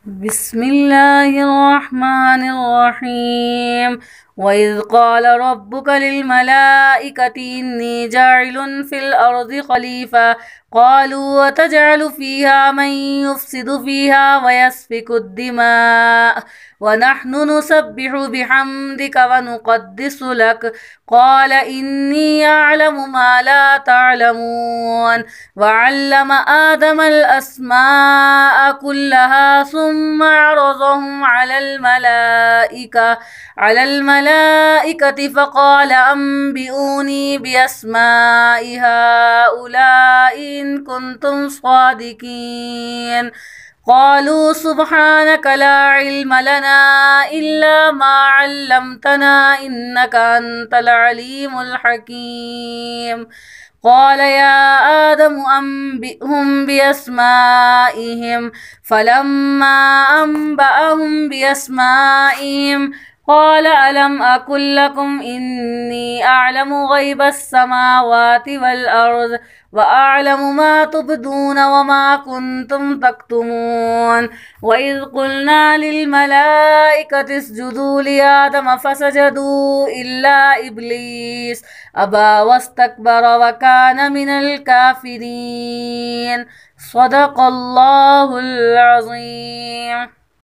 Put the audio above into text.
बिस्मिल्लाहिर्रहमानिर्रहीम। वइज़ क़ाल रब्बुका लिल-मलाइकति इन्नी जाइलुन फ़िल अर्ज़ि ख़लीफ़ा क़ालू अतजअलु फ़ीहा मन युफ़्सिदु फ़ीहा व यस्फ़िकु द्दिमाअ व नहनु नुसब्बिहु बिहम्दिका व नुक़द्दिसु लक क़ाल इन्नी अअलमु मा ला तअलमून व अल्लम आदमल अस्माअ कुल्लहा सुम्मा अरज़हुम अलल मलाइकति फ़क़ाल अंबिऊनी बिअस्माइ हाउलाइ इन कुन्तुम सादिकीन क़ालू सुब्हानक ला इल्म लना इल्ला मा अल्लमतना इन्नका अंतल अलीमुल हकीम। क़ाल या आदम अंबिअहुम बिअस्माइहिम फ़लम्मा अंबअहुम बिअस्माइहिम क़ाल अलम अक़ुल लकुम इन्नी अअलमु ग़ैबस समावाति वल अर्ज़ व अअलमु मा तुब्दून व मा कुन्तुम तक्तुमून। व इज़ क़ुल्ना लिल मलाइकति इसजुदू लि आदम फ़सजदू इल्ला इब्लीस अबा वस्तकबर व कान मिनल काफ़िरीन। सदक़ल्लाहुल अज़ीम।